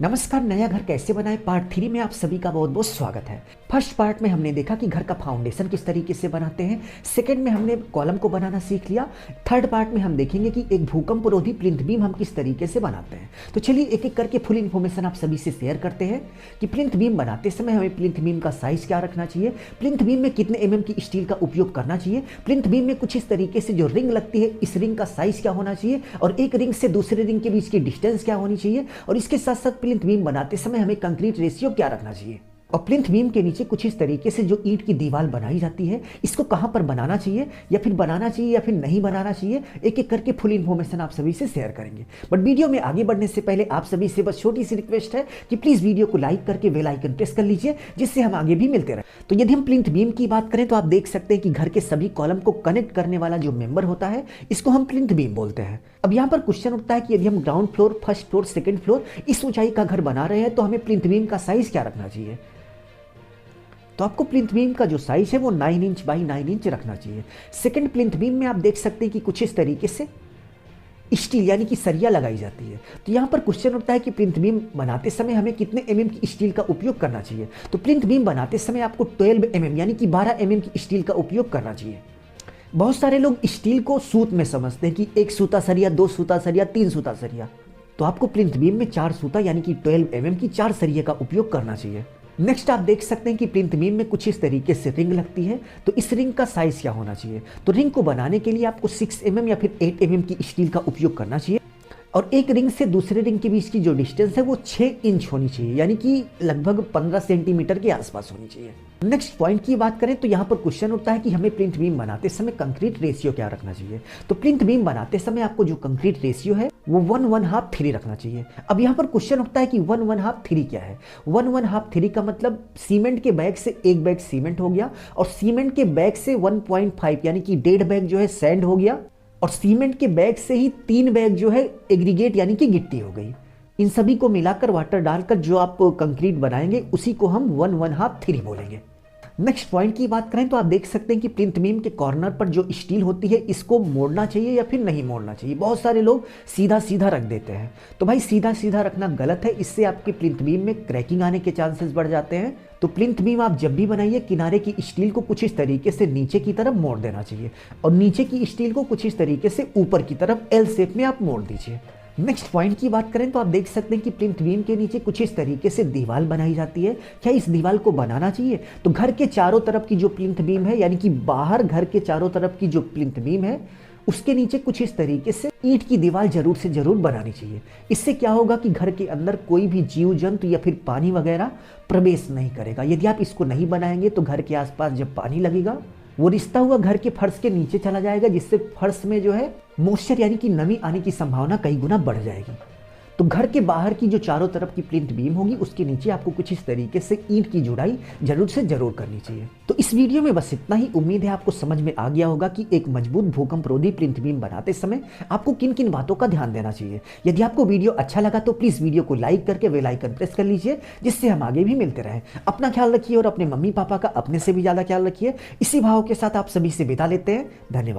नमस्कार। नया घर कैसे बनाएं पार्ट 3 में आप सभी का बहुत बहुत स्वागत है। फर्स्ट पार्ट में हमने देखा कि घर का फाउंडेशन किस तरीके से बनाते हैं। सेकंड में हमने कॉलम को बनाना सीख लिया। थर्ड पार्ट में हम देखेंगे कि एक भूकंपरोधी प्लिंथ बीम हम किस तरीके से बनाते हैं। तो चलिए एक एक करके फुल इन्फॉर्मेशन आप सभी से शेयर करते हैं कि प्लिंथ बीम बनाते समय हमें प्लिंथ बीम का साइज क्या रखना चाहिए, प्लिंथ बीम में कितने एमएम की स्टील का उपयोग करना चाहिए, प्लिंथ बीम में कुछ इस तरीके से जो रिंग लगती है इस रिंग का साइज क्या होना चाहिए और एक रिंग से दूसरे रिंग के बीच की डिस्टेंस क्या होनी चाहिए, और इसके साथ साथ प्लिंथ बीम बनाते समय हमें कंक्रीट रेशियो क्या रखना चाहिए। और प्लिंथ बीम के नीचे कुछ इस तरीके से जो ईंट की दीवार बनाई जाती है इसको कहां पर बनाना चाहिए या फिर नहीं बनाना चाहिए, एक एक करके फुल इन्फॉर्मेशन आप सभी से शेयर करेंगे। बट वीडियो में आगे बढ़ने से पहले आप सभी से बस छोटी सी रिक्वेस्ट है कि प्लीज वीडियो को लाइक करके बेल आइकन प्रेस कर लीजिए जिससे हम आगे भी मिलते रहे। तो यदि हम प्लिंथ बीम की बात करें तो आप देख सकते हैं कि घर के सभी कॉलम को कनेक्ट करने वाला जो मेंबर होता है इसको हम प्लिंथ बीम बोलते हैं। अब यहाँ पर क्वेश्चन उठता है कि यदि हम ground floor, first floor, second floor इस ऊंचाई का घर बना रहे हैं तो हमें प्लिंथ बीम का साइज क्या रखना चाहिए। तो आपको प्लिंथ बीम का जो साइज है वो 9 इंच बाई 9 इंच रखना चाहिए। सेकंड प्लिंथ बीम में आप देख सकते हैं कि कुछ इस तरीके से स्टील यानी कि सरिया लगाई जाती है। तो यहाँ पर क्वेश्चन उठता है कि प्लिंथ बीम बनाते समय हमें कितने एमएम की स्टील का उपयोग करना चाहिए। तो प्लिंथ बीम बनाते समय आपको 12 एमएम यानी कि 12 एमएम की स्टील का उपयोग करना चाहिए। बहुत सारे लोग स्टील को सूत में समझते हैं कि 1 सूता सरिया, 2 सूता सरिया, 3 सूता सरिया। तो आपको प्लिंथ बीम में 4 सूता यानी कि 12 एमएम की 4 सरिये का उपयोग करना चाहिए। नेक्स्ट आप देख सकते हैं कि प्लिंथ बीम में कुछ इस तरीके से रिंग लगती है। तो इस रिंग का साइज क्या होना चाहिए। तो रिंग को बनाने के लिए आपको 6 एमएम या फिर 8 एमएम की स्टील का उपयोग करना चाहिए और एक रिंग से दूसरे रिंग के बीच की जो डिस्टेंस है वो 6 इंच होनी चाहिए यानी कि लगभग 15 सेंटीमीटर के आसपास होनी चाहिए। नेक्स्ट पॉइंट की बात करें तो यहाँ पर क्वेश्चन उठता है कि हमें प्लिंथ बीम बनाते समय कंक्रीट रेशियो क्या रखना चाहिए। तो प्लिंथ बीम बनाते समय आपको जो कंक्रीट रेशियो है वो 1/2 3 रखना चाहिए। अब यहाँ पर क्वेश्चन उठता है कि 1/2 3 क्या है। 1/2 3 का मतलब सीमेंट के बैग से 1 बैग सीमेंट हो गया और सीमेंट के बैग से 1.5 यानी कि 1.5 बैग जो है सैंड हो गया और सीमेंट के बैग से ही 3 बैग जो है एग्रीगेट यानी कि गिट्टी हो गई। इन सभी को मिलाकर वाटर डालकर जो आप कंक्रीट बनाएंगे उसी को हम 1/2 3 बोलेंगे। नेक्स्ट पॉइंट की बात करें तो आप देख सकते हैं कि प्लिंथ बीम के कॉर्नर पर जो स्टील होती है इसको मोड़ना चाहिए या फिर नहीं मोड़ना चाहिए। बहुत सारे लोग सीधा सीधा रख देते हैं। तो भाई सीधा सीधा रखना गलत है, इससे आपके प्लिंथ बीम में क्रैकिंग आने के चांसेस बढ़ जाते हैं। तो प्लिंथ बीम आप जब भी बनाइए किनारे की स्टील को कुछ इस तरीके से नीचे की तरफ मोड़ देना चाहिए और नीचे की स्टील को कुछ इस तरीके से ऊपर की तरफ एल शेप में आप मोड़ दीजिए। नेक्स्ट पॉइंट की बात करें तो आप देख सकते हैं कि प्लिंथ बीम के नीचे कुछ इस तरीके से दीवार बनाई जाती है। क्या इस दीवार को बनाना चाहिए। तो घर के चारों तरफ की जो प्लिंथ बीम है यानी कि बाहर घर के चारों तरफ की जो प्लिंथ बीम है उसके नीचे कुछ इस तरीके से ईंट की दीवार जरूर से जरूर बनानी चाहिए। इससे क्या होगा कि घर के अंदर कोई भी जीव जंतु या फिर पानी वगैरह प्रवेश नहीं करेगा। यदि आप इसको नहीं बनाएंगे तो घर के आसपास जब पानी लगेगा वो रिश्ता हुआ घर के फर्श के नीचे चला जाएगा जिससे फर्श में जो है मॉइस्चर यानी कि नमी आने की संभावना कई गुना बढ़ जाएगी। तो घर के बाहर की जो चारों तरफ की प्लिंथ बीम होगी उसके नीचे आपको कुछ इस तरीके से ईंट की जुड़ाई जरूर से जरूर करनी चाहिए। तो इस वीडियो में बस इतना ही। उम्मीद है आपको समझ में आ गया होगा कि एक मजबूत भूकंपरोधी प्लिंथ बीम बनाते समय आपको किन किन बातों का ध्यान देना चाहिए। यदि आपको वीडियो अच्छा लगा तो प्लीज वीडियो को लाइक करके बेल आइकन प्रेस कर लीजिए जिससे हम आगे भी मिलते रहें। अपना ख्याल रखिए और अपने मम्मी पापा का अपने से भी ज्यादा ख्याल रखिए। इसी भाव के साथ आप सभी से विदा लेते हैं। धन्यवाद।